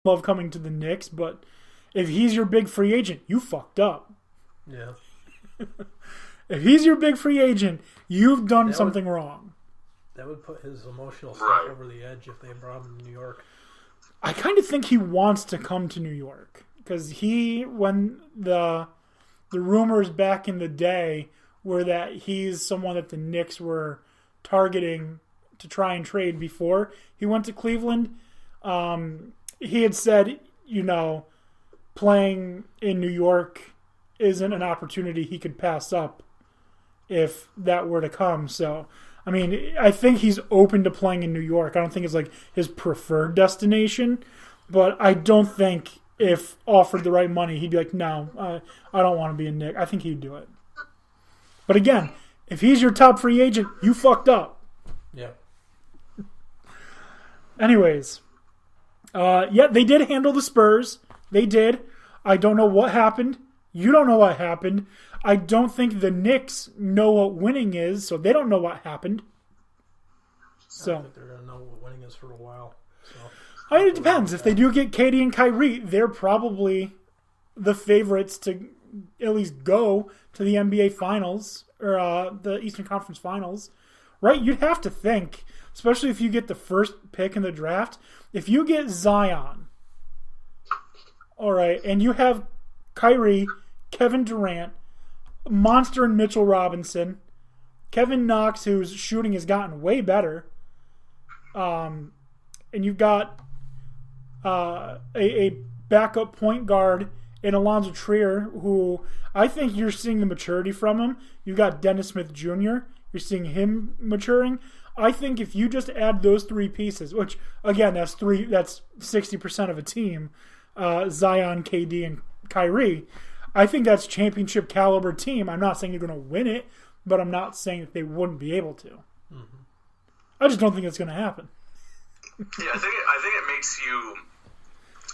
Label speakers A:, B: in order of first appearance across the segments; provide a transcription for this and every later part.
A: love coming to the Knicks, but if he's your big free agent, you fucked up.
B: Yeah.
A: If he's your big free agent, you've done something wrong.
B: That would put his emotional stuff over the edge if they brought him to New York.
A: I kind of think he wants to come to New York because when the rumors back in the day were that he's someone that the Knicks were targeting to try and trade before he went to Cleveland. He had said, playing in New York isn't an opportunity he could pass up if that were to come. So, I mean, I think he's open to playing in New York. I don't think it's like his preferred destination, but I don't think if offered the right money, he'd be like, no, I don't want to be a Knick. I think he'd do it. But again, if he's your top free agent, you fucked up.
B: Yeah.
A: Anyways, they did handle the Spurs. They did. I don't know what happened. You don't know what happened. I don't think the Knicks know what winning is, so they don't know what happened.
B: I don't think they're going to know what winning is for a while. So
A: it depends. If they do get KD and Kyrie, they're probably the favorites to at least go to the NBA Finals or the Eastern Conference Finals. Right? You'd have to think, especially if you get the first pick in the draft, if you get Zion, all right, and you have Kyrie, Kevin Durant, Monster and Mitchell Robinson, Kevin Knox, whose shooting has gotten way better, and you've got a backup point guard in Alonzo Trier, who I think you're seeing the maturity from him. You've got Dennis Smith Jr., you're seeing him maturing. I think if you just add those three pieces, which, again, that's 60% of a team, Zion, KD, and Kyrie, I think that's championship caliber team. I'm not saying they're going to win it, but I'm not saying that they wouldn't be able to.
B: Mm-hmm.
A: I just don't think it's going to happen.
C: Yeah, I think it makes you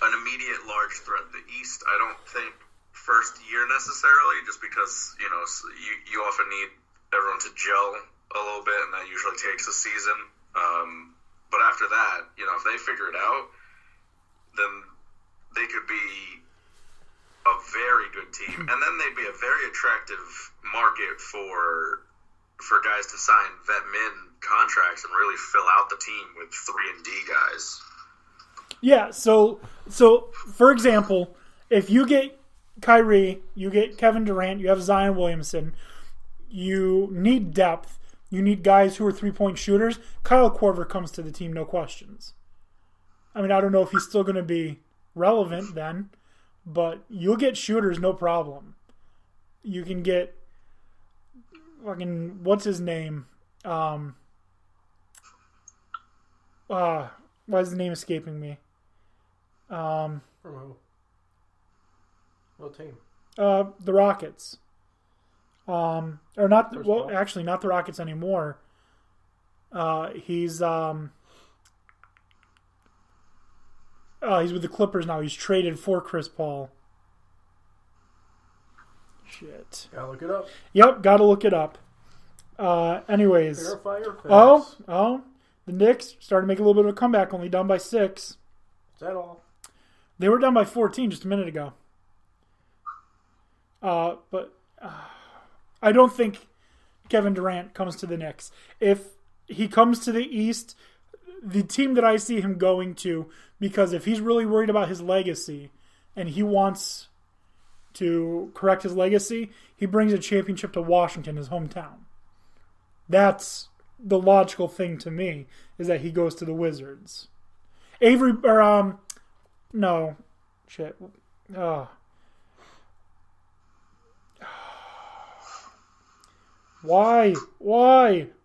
C: an immediate large threat in the East. I don't think first year necessarily, just because you often need everyone to gel a little bit, and that usually takes a season. But after that, if they figure it out, then they could be a very good team, and then they'd be a very attractive market for guys to sign vet min contracts and really fill out the team with 3-and-D guys.
A: Yeah, so for example, if you get Kyrie, you get Kevin Durant, you have Zion Williamson, you need depth, you need guys who are 3-point shooters. Kyle Korver comes to the team, no questions. I mean, I don't know if he's still going to be relevant then, but you'll get shooters, no problem. You can get fucking, what's his name? Why is the name escaping me?
B: From who? What team?
A: The Rockets. Or not? Well, actually, not the Rockets anymore. He's with the Clippers now. He's traded for Chris Paul. Shit.
B: Gotta look it up.
A: Yep, gotta look it up. Anyways.
B: Verify your facts.
A: Oh. The Knicks started to make a little bit of a comeback, only down by 6.
B: Is that all?
A: They were down by 14 just a minute ago. But I don't think Kevin Durant comes to the Knicks. If he comes to the East, the team that I see him going to, because if he's really worried about his legacy and he wants to correct his legacy, he brings a championship to Washington, his hometown. That's the logical thing to me, is that he goes to the Wizards. Why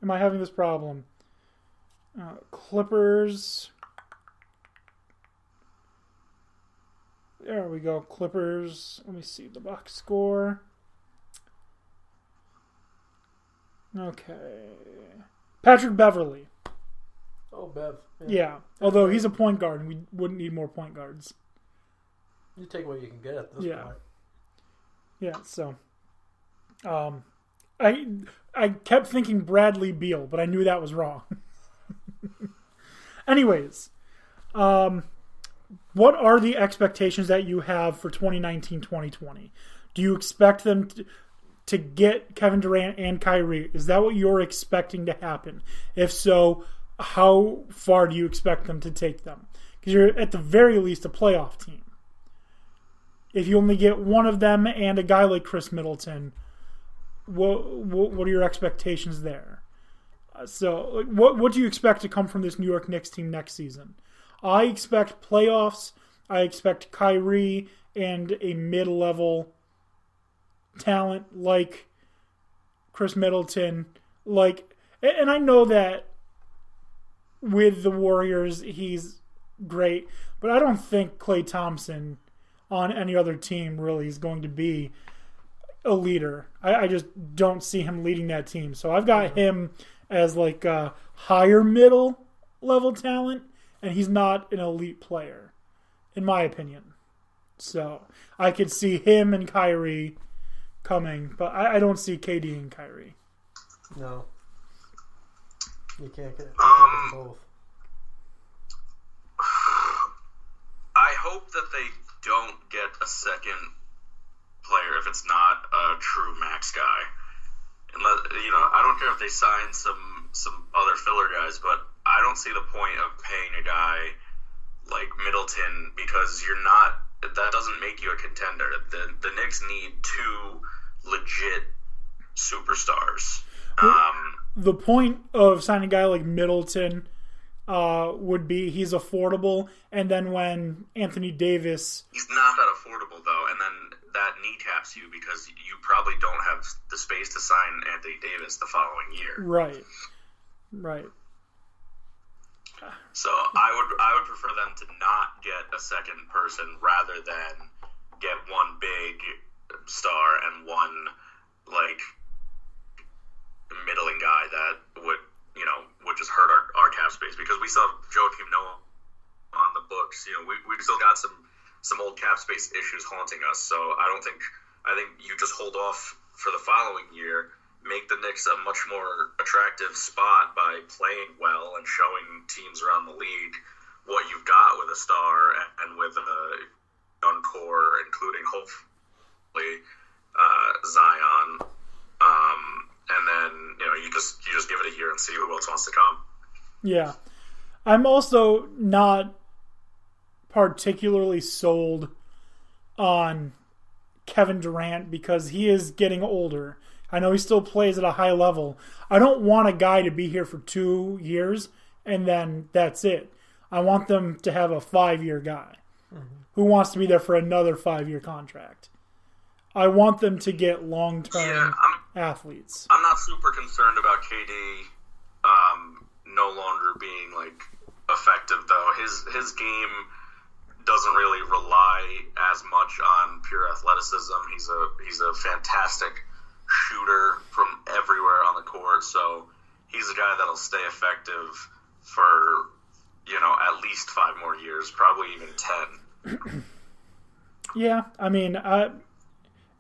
A: am I having this problem? Clippers. There we go. Clippers. Let me see the box score. Okay. Patrick Beverley.
B: Oh, Bev.
A: Yeah. Although he's a point guard, and we wouldn't need more point guards.
B: You take what you can get at this point.
A: Yeah, so. I kept thinking Bradley Beal, but I knew that was wrong. Anyways. what are the expectations that you have for 2019-2020? Do you expect them to get Kevin Durant and Kyrie? Is that what you're expecting to happen? If so, how far do you expect them to take them? Because you're at the very least a playoff team. If you only get one of them and a guy like Chris Middleton, what are your expectations there? So, what do you expect to come from this New York Knicks team next season? I expect playoffs. I expect Kyrie and a mid-level talent like Chris Middleton. And I know that with the Warriors, he's great, but I don't think Klay Thompson on any other team really is going to be a leader. I just don't see him leading that team. So I've got him as like a higher middle level talent, and he's not an elite player, in my opinion. So I could see him and Kyrie coming, but I don't see KD and Kyrie.
B: No. You can't get both.
C: I hope that they don't get a second player if it's not a true max guy. And I don't care if they sign some other filler guys, but I don't see the point of paying a guy like Middleton because that doesn't make you a contender. The Knicks need two legit superstars.
A: The point of signing a guy like Middleton would be he's affordable, and then when Anthony Davis...
C: He's not that affordable, though, and then that kneecaps you because you probably don't have the space to sign Anthony Davis the following year.
A: Right.
C: So I would prefer them to not get a second person rather than get one big star and one, middling guy that would just hurt our cap space because we still have Joakim Noah on the books. We still got some old cap space issues haunting us. So I think you just hold off for the following year, make the Knicks a much more attractive spot by playing well and showing teams around the league what you've got with a star and with a young core, including hopefully Zion. And then you just give it a year and see who else wants to come.
A: Yeah, I'm also not particularly sold on Kevin Durant because he is getting older. I know he still plays at a high level. I don't want a guy to be here for 2 years and then that's it. I want them to have a 5-year guy who wants to be there for another 5-year contract. I want them to get long-term athletes.
C: I'm not super concerned about KD no longer being effective though. His game doesn't really rely as much on pure athleticism. He's a fantastic shooter from everywhere on the court, so he's a guy that'll stay effective for at least 5 more years, probably even 10.
A: Yeah, I mean,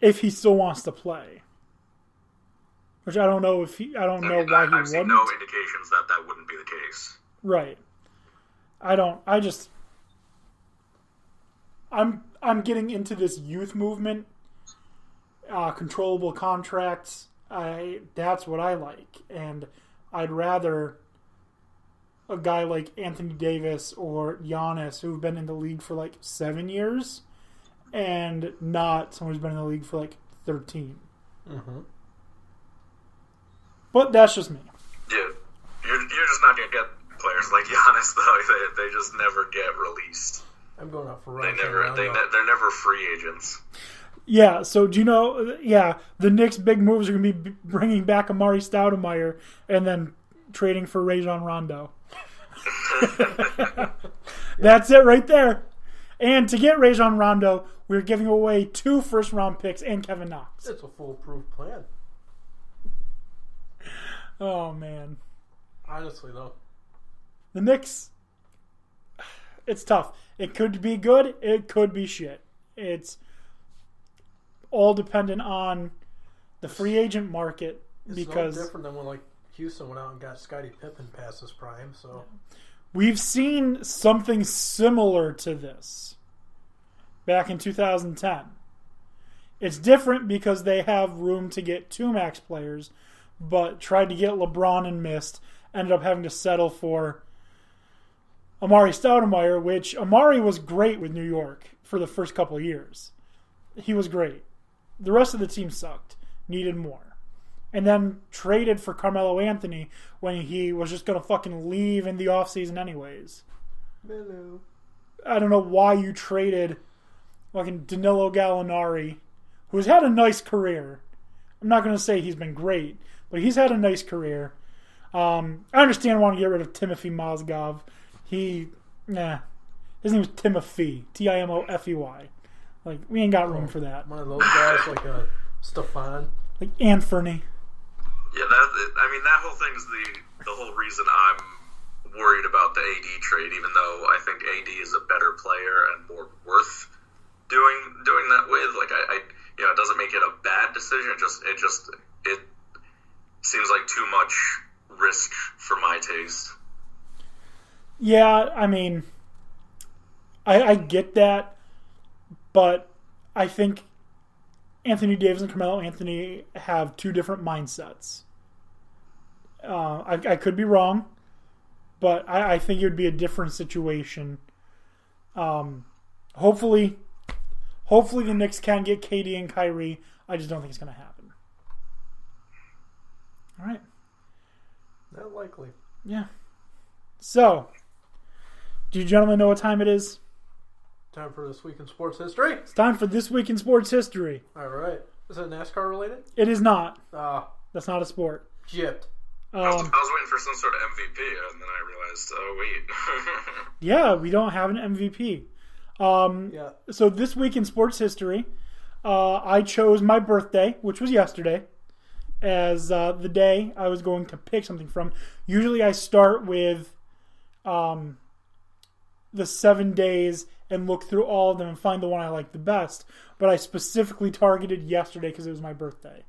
A: if he still wants to play, which I don't know why he wouldn't.
C: I've seen no indications that wouldn't be the case.
A: Right. I'm getting into this youth movement, controllable contracts. That's what I like, and I'd rather a guy like Anthony Davis or Giannis who've been in the league for 7 years, and not someone who's been in the league for 13.
B: Mm-hmm.
A: But that's just me.
C: Yeah, you're just not gonna get players like Giannis though. They just never get released.
B: I'm going out for
C: they're never free agents.
A: Yeah, so do you know, the Knicks' big moves are going to be bringing back Amari Stoudemire and then trading for Rajon Rondo. That's it right there. And to get Rajon Rondo, we're giving away 2 first-round picks and Kevin Knox.
B: It's a foolproof plan.
A: Oh, man.
B: Honestly, though.
A: The Knicks, it's tough. It could be good. It could be shit. It's all dependent on the free agent market.
B: It's
A: because
B: no different than when Houston went out and got Scottie Pippen past his prime. So
A: We've seen something similar to this back in 2010. It's different because they have room to get 2 max players, but tried to get LeBron and missed. Ended up having to settle for Amari Stoudemire, which Amari was great with New York for the first couple of years. He was great. The rest of the team sucked. Needed more. And then traded for Carmelo Anthony when he was just going to fucking leave in the offseason anyways.
B: Hello.
A: I don't know why you traded fucking Danilo Gallinari, who's had a nice career. I'm not going to say he's been great, but he's had a nice career. I understand wanting to get rid of Timothy Mozgov. His name was Timothy. Timofey. Like, we ain't got room for that.
B: One of those guys like Stefan.
A: Like Anthony.
C: Yeah, that whole thing's the whole reason I'm worried about the AD trade, even though I think AD is a better player and more worth doing that with. Like, it doesn't make it a bad decision. It seems like too much risk for my taste.
A: Yeah, I mean, I get that, but I think Anthony Davis and Carmelo Anthony have 2 different mindsets. I could be wrong, but I think it would be a different situation. Hopefully the Knicks can get KD and Kyrie. I just don't think it's going to happen. All right.
B: Not likely.
A: Yeah. So, do you gentlemen know what time it is?
B: Time for This Week in Sports History.
A: It's time for This Week in Sports History.
B: All right. Is it NASCAR related?
A: It is not.
B: That's
A: not a sport.
B: Gypped.
C: I was waiting for some sort of MVP, and then I realized, oh, wait.
A: Yeah, we don't have an MVP.
B: Yeah.
A: So this week in sports history, I chose my birthday, which was yesterday, as the day I was going to pick something from. Usually I start with the 7 days and look through all of them and find the one I like the best. But I specifically targeted yesterday because it was my birthday.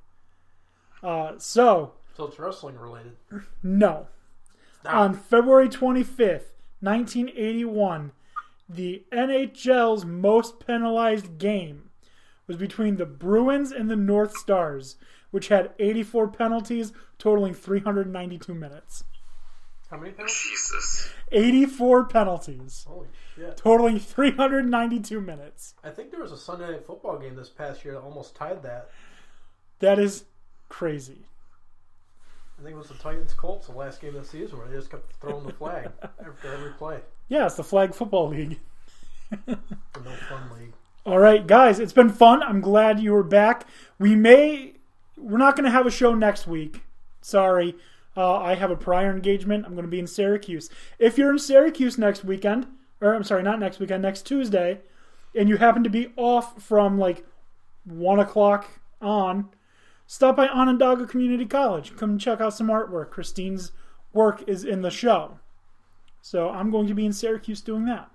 A: So
B: it's wrestling related.
A: No. On February 25th, 1981, the NHL's most penalized game was between the Bruins and the North Stars, which had 84 penalties, totaling 392 minutes.
B: How many penalties?
C: Jesus.
A: 84 penalties.
B: Holy shit.
A: Totaling 392 minutes.
B: I think there was a Sunday Night Football game this past year that almost tied that.
A: That is crazy.
B: I think it was the Titans-Colts, the last game of the season, where they just kept throwing the flag after every play.
A: Yeah, it's the Flag Football League.
B: The No Fun League.
A: All right, guys, it's been fun. I'm glad you were back. We're not going to have a show next week. Sorry. I have a prior engagement. I'm going to be in Syracuse. If you're in Syracuse next weekend, or I'm sorry, not next weekend, next Tuesday, and you happen to be off from like 1 o'clock on, stop by Onondaga Community College. Come check out some artwork. Christine's work is in the show. So I'm going to be in Syracuse doing that.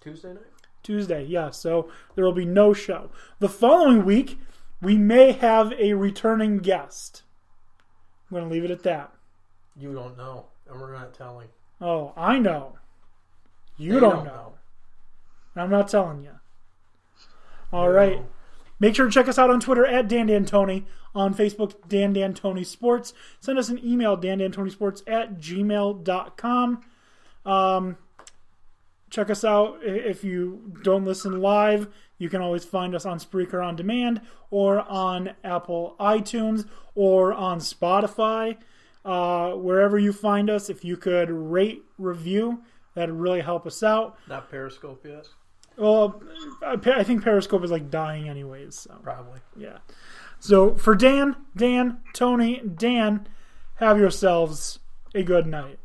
B: Tuesday night?
A: Tuesday, yeah. So there will be no show. The following week, we may have a returning guest. I'm going to leave it at that.
B: You don't know, and we're not telling.
A: Oh, I know. You
B: They
A: don't know. I'm not telling you. All right.
B: No.
A: Make sure to check us out on Twitter at DanDanTony. On Facebook, DanDanTony Sports. Send us an email, dandantonysports@gmail.com. Check us out. If you don't listen live, you can always find us on Spreaker On Demand or on Apple iTunes or on Spotify. Wherever you find us, if you could rate, review, that'd really help us out.
B: Not Periscope yet?
A: Well, I think Periscope is like dying anyways. So.
B: Probably.
A: Yeah. So for Dan, Tony, Dan, have yourselves a good night.